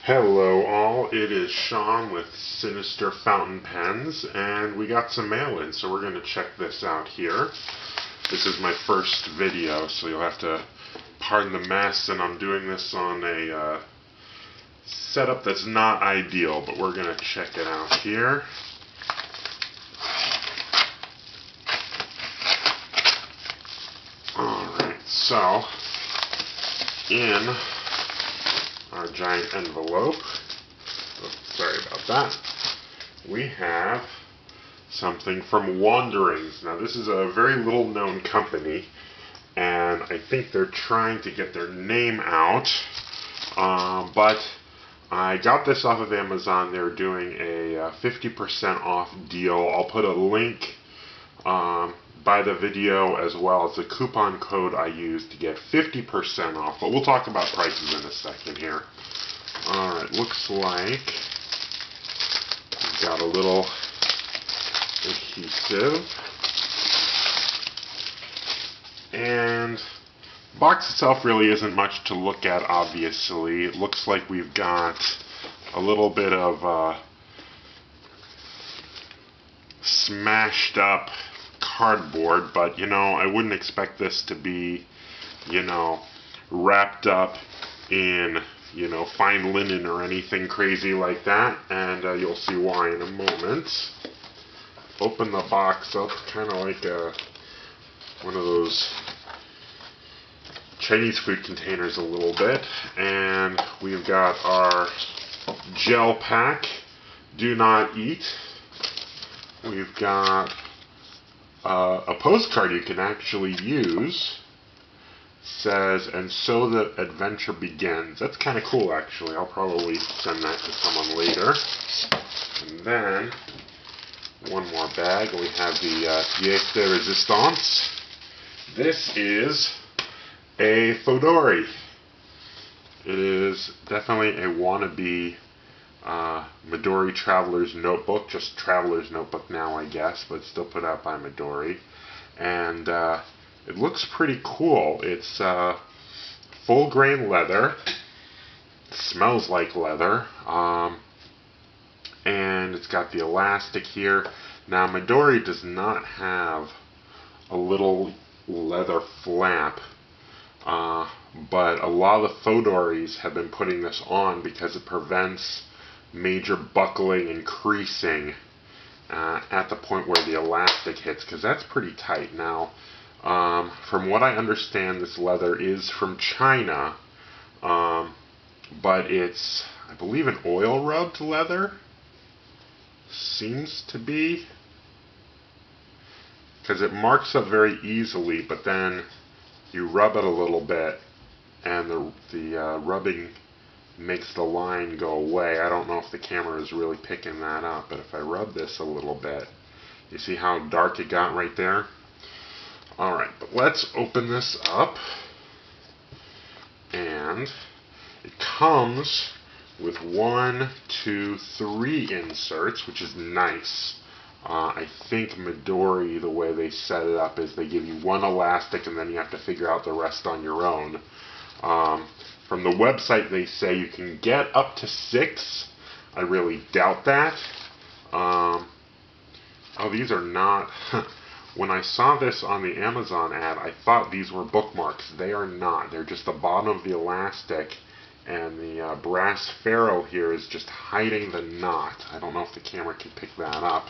Hello all, it is Sean with Sinister Fountain Pens, and we got some mail in, so we're going to check this out here. This is my first video, so you'll have to pardon the mess, and I'm doing this on a setup that's not ideal, but we're going to check it out here. Alright, so in our giant envelope, sorry about that, we have something from Wanderings. Now this is a very little known company, and I think they're trying to get their name out, but I got this off of Amazon. They're doing a 50% off deal. I'll put a link by the video as well as the coupon code I used to get 50% off, but we'll talk about prices in a second here. Alright, looks like we've got a little adhesive, and the box itself really isn't much to look at, obviously. It looks like we've got a little bit of smashed up cardboard, but I wouldn't expect this to be wrapped up in fine linen or anything crazy like that, and you'll see why in a moment. Open the box up, kind of like one of those Chinese food containers a little bit, and we've got our gel pack, do not eat. We've got a postcard you can actually use. Says, and so the adventure begins. That's kind of cool, actually. I'll probably send that to someone later. And then one more bag. We have the pièce de résistance. This is a Fauxdori. It is definitely a wannabe Midori Traveler's Notebook, just Traveler's Notebook now, I guess, but still put out by Midori. And it looks pretty cool. It's full grain leather. It smells like leather. And it's got the elastic here. Now, Midori does not have a little leather flap, but a lot of the Fauxdoris have been putting this on because it prevents major buckling and creasing at the point where the elastic hits, because that's pretty tight. Now, from what I understand, this leather is from China, but it's, I believe, an oil rubbed leather. Seems to be, because it marks up very easily, but then you rub it a little bit, and the rubbing makes the line go away. I don't know if the camera is really picking that up, but if I rub this a little bit, you see how dark it got right there? Alright, but let's open this up, and it comes with 1, 2, 3 inserts, which is nice. I think Midori, the way they set it up is they give you one elastic and then you have to figure out the rest on your own. From the website they say you can get up to 6. I really doubt that. Oh, these are not... When I saw this on the Amazon ad, I thought these were bookmarks. They are not. They're just the bottom of the elastic, and the brass ferrule here is just hiding the knot. I don't know if the camera can pick that up.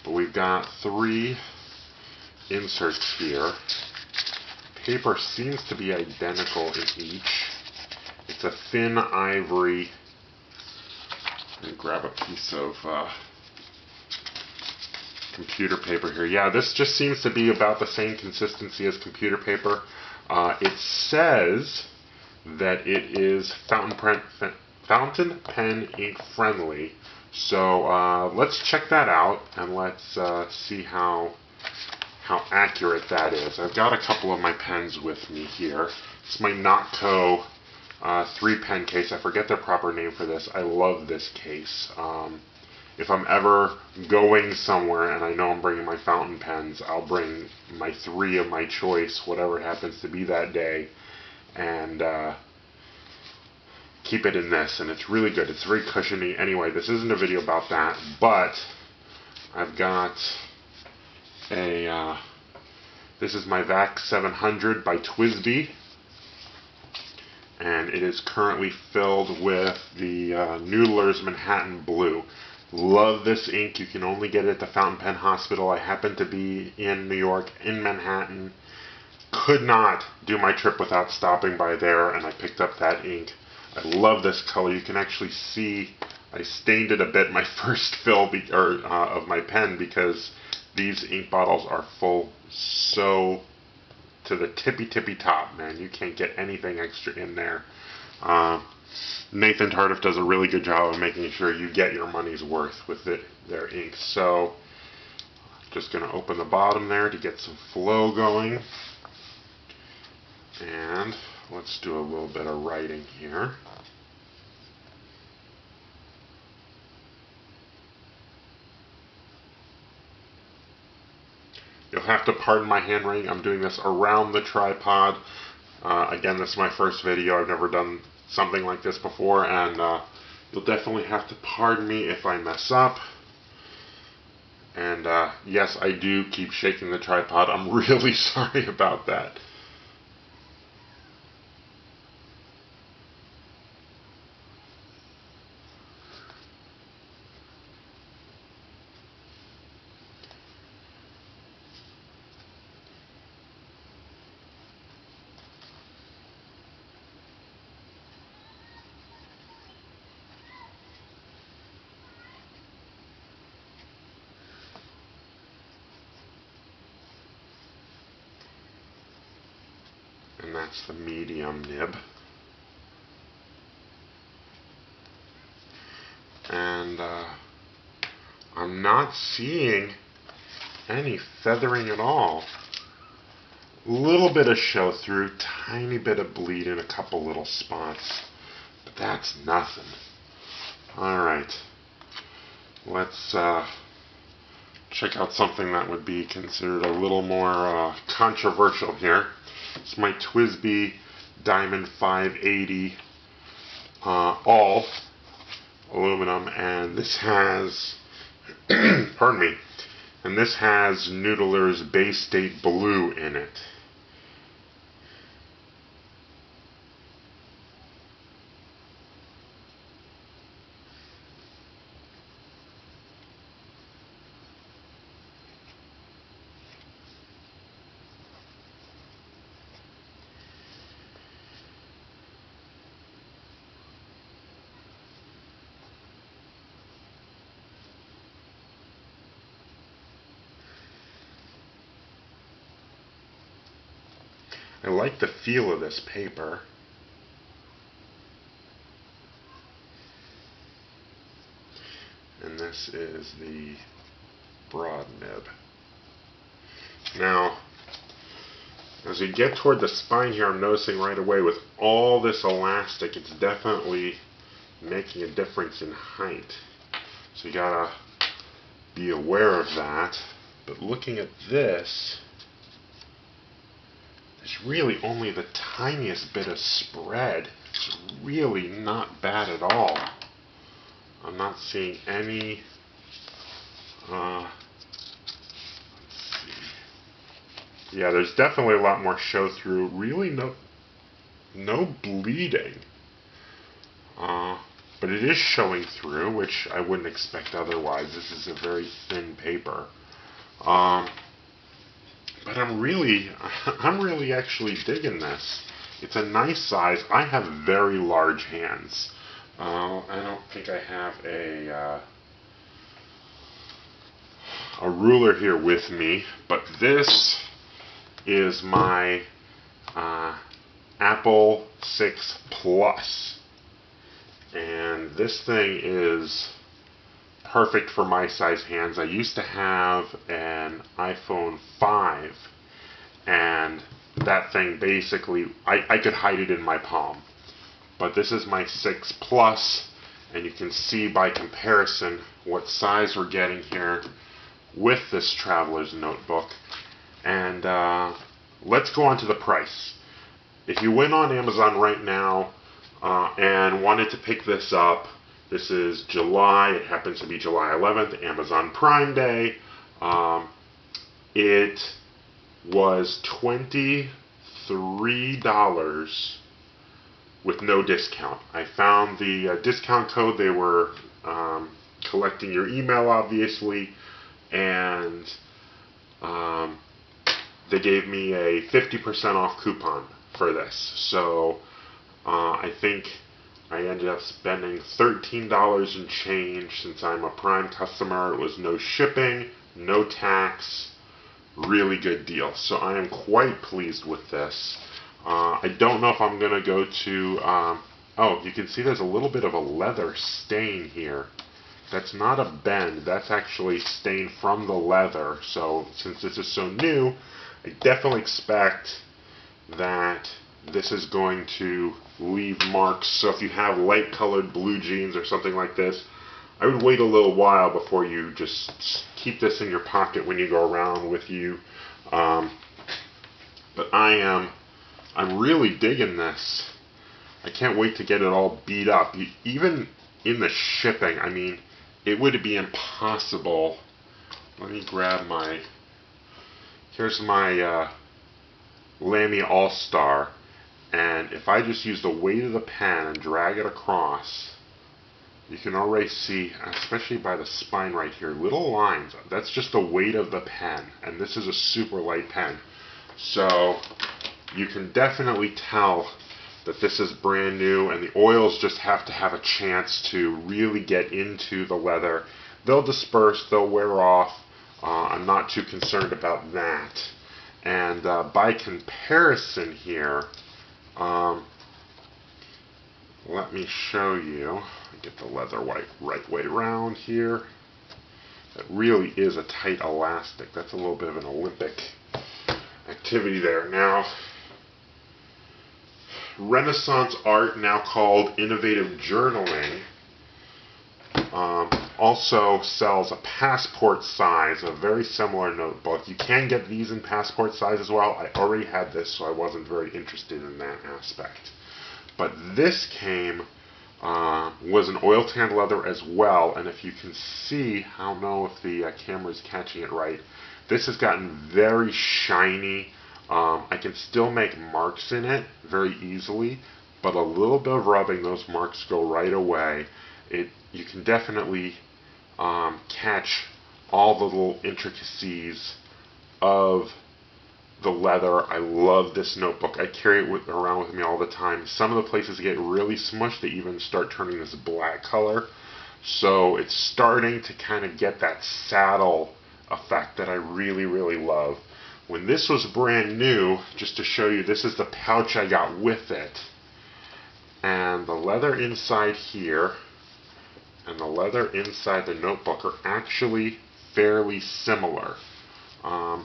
But we've got 3 inserts here. Paper seems to be identical in each. It's a thin ivory. Let me grab a piece of computer paper here. Yeah, this just seems to be about the same consistency as computer paper. It says that it is fountain pen ink friendly. So let's check that out, and let's see how accurate that is. I've got a couple of my pens with me here. It's my Notco 3-pen case. I forget the proper name for this. I love this case. If I'm ever going somewhere and I know I'm bringing my fountain pens, I'll bring my 3 of my choice, whatever it happens to be that day, and keep it in this, and it's really good. It's very cushiony. Anyway, this isn't a video about that, but I've got a, this is my VAC 700 by TWSBI, and it is currently filled with the Noodler's Manhattan Blue. Love this ink. You can only get it at the Fountain Pen Hospital. I happen to be in New York, in Manhattan. Could not do my trip without stopping by there, and I picked up that ink. I love this color. You can actually see I stained it a bit my first fill of my pen, because these ink bottles are full so to the tippy top, man. You can't get anything extra in there. Nathan Tardif does a really good job of making sure you get your money's worth with their ink. So just going to open the bottom there to get some flow going. And let's do a little bit of writing here. You'll have to pardon my handwriting. I'm doing this around the tripod. Again, this is my first video. I've never done something like this before, and you'll definitely have to pardon me if I mess up. And yes, I do keep shaking the tripod. I'm really sorry about that. And that's the medium nib. And I'm not seeing any feathering at all. A little bit of show through, tiny bit of bleed in a couple little spots, but that's nothing. Alright, let's check out something that would be considered a little more controversial here. It's my TWSBI Diamond 580 all aluminum, and this has pardon me, and this has Noodler's Bay State Blue in it. I like the feel of this paper. And this is the broad nib. Now, as we get toward the spine here, I'm noticing right away with all this elastic, it's definitely making a difference in height. So you gotta be aware of that. But looking at this, there's really only the tiniest bit of spread. It's really not bad at all. I'm not seeing any, let's see. Yeah, there's definitely a lot more show through. Really no bleeding. But it is showing through, which I wouldn't expect otherwise. This is a very thin paper. But I'm really actually digging this. It's a nice size. I have very large hands. I don't think I have a ruler here with me, but this is my Apple 6 Plus, and this thing is perfect for my size hands. I used to have an iPhone 5, and that thing basically, I could hide it in my palm. But this is my 6 Plus, and you can see by comparison what size we're getting here with this traveler's notebook. And let's go on to the price. If you went on Amazon right now, and wanted to pick this up. This is July. It happens to be July 11th, Amazon Prime Day. It was $23 with no discount. I found the discount code. They were collecting your email, obviously, and they gave me a 50% off coupon for this. So I think I ended up spending $13 and change since I'm a Prime customer. It was no shipping, no tax, really good deal. So I am quite pleased with this. I don't know if I'm going to go to, oh, you can see there's a little bit of a leather stain here. That's not a bend, that's actually stain from the leather. So since this is so new, I definitely expect that this is going to leave marks. So if you have light colored blue jeans or something like this, I would wait a little while before you just keep this in your pocket when you go around with you. But I'm really digging this. I can't wait to get it all beat up. Even in the shipping, I mean, it would be impossible. Let me grab my, here's my Lamy All-Star, and if I just use the weight of the pen and drag it across, you can already see, especially by the spine right here, little lines. That's just the weight of the pen, and this is a super light pen. So you can definitely tell that this is brand new, and the oils just have to have a chance to really get into the leather. They'll disperse, they'll wear off. I'm not too concerned about that. And by comparison here, let me show you. Get the leather right way around here. That really is a tight elastic. That's a little bit of an Olympic activity there. Now, Renaissance Art, now called Innovative Journaling, also sells a passport size, a very similar notebook. You can get these in passport size as well. I already had this, so I wasn't very interested in that aspect. But this came, was an oil tanned leather as well, and if you can see, I don't know if the camera is catching it right, this has gotten very shiny. I can still make marks in it very easily, but a little bit of rubbing, those marks go right away. You can definitely catch all the little intricacies of the leather. I love this notebook. I carry it around with me all the time. Some of the places get really smushed, they even start turning this black color. So it's starting to kind of get that saddle effect that I really, really love. When this was brand new, just to show you, this is the pouch I got with it. And the leather inside here and the leather inside the notebook are actually fairly similar. Am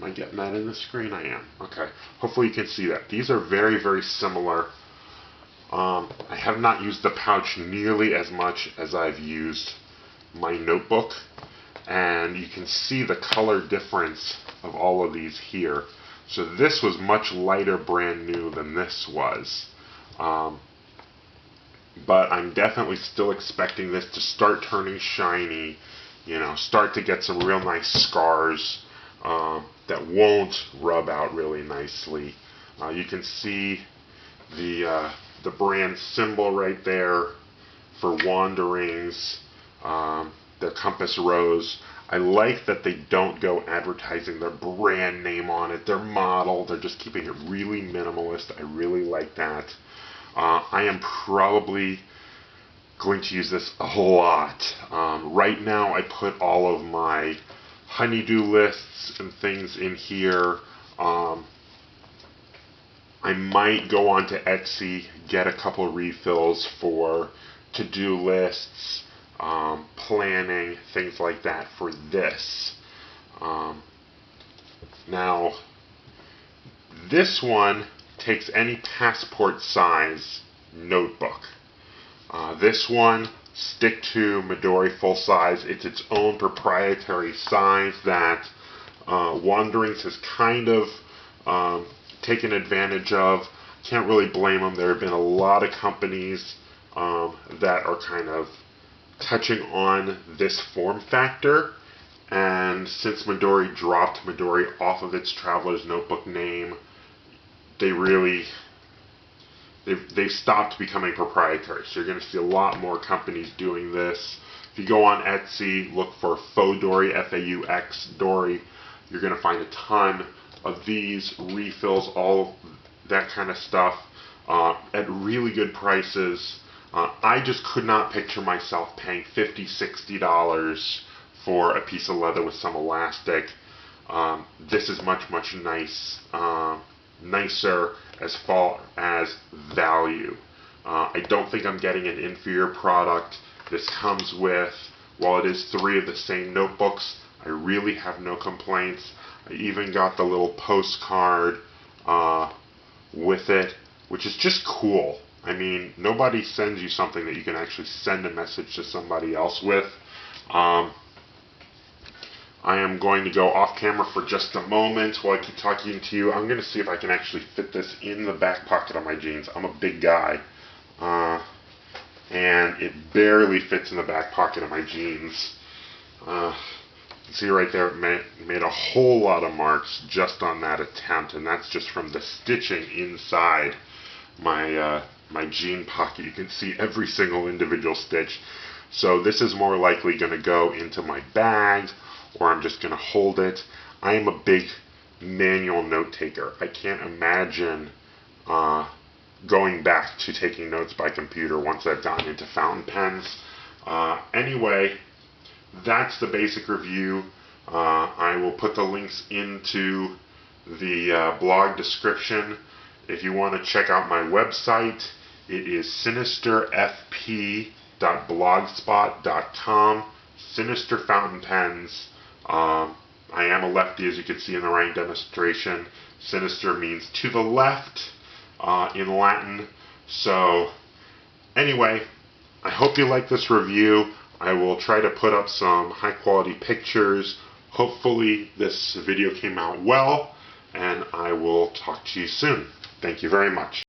I getting that in the screen? I am. Okay. Hopefully you can see that. These are very, very similar. I have not used the pouch nearly as much as I've used my notebook. And you can see the color difference of all of these here. So this was much lighter brand new than this was. But I'm definitely still expecting this to start turning shiny, you know, start to get some real nice scars that won't rub out really nicely. You can see the brand symbol right there for Wanderings, their compass rose. I like that they don't go advertising their brand name on it, their model. They're just keeping it really minimalist. I really like that. I am probably going to use this a lot. Right now I put all of my honeydew lists and things in here. I might go on to Etsy, get a couple refills for to-do lists, planning, things like that for this. Now, this one takes any passport size notebook. This one, stick to Midori full size. It's its own proprietary size that Wanderings has kind of taken advantage of. can't really blame them. There have been a lot of companies that are kind of touching on this form factor, and since Midori dropped Midori off of its Traveler's Notebook name, they've stopped becoming proprietary. So you're going to see a lot more companies doing this. If you go on Etsy, look for Fauxdori, F-A-U-X, Dory, you're going to find a ton of these refills, all that kind of stuff, at really good prices. I just could not picture myself paying $50, $60 for a piece of leather with some elastic. This is much nicer as far as value. I don't think I'm getting an inferior product. This comes with, while it is 3 of the same notebooks, I really have no complaints. I even got the little postcard with it, which is just cool. I mean, nobody sends you something that you can actually send a message to somebody else with. I am going to go off camera for just a moment while I keep talking to you. I'm going to see if I can actually fit this in the back pocket of my jeans. I'm a big guy, and it barely fits in the back pocket of my jeans. You can see right there, it made a whole lot of marks just on that attempt, and that's just from the stitching inside my jean pocket. You can see every single individual stitch. So this is more likely going to go into my bag, or I'm just going to hold it. I am a big manual note taker. I can't imagine going back to taking notes by computer once I've gotten into fountain pens. Anyway, that's the basic review. I will put the links into the blog description. If you want to check out my website, it is sinisterfp.blogspot.com. Sinister fountain pens. I am a lefty, as you can see in the writing demonstration. Sinister means to the left in Latin. So anyway, I hope you like this review. I will try to put up some high quality pictures. Hopefully this video came out well, and I will talk to you soon. Thank you very much.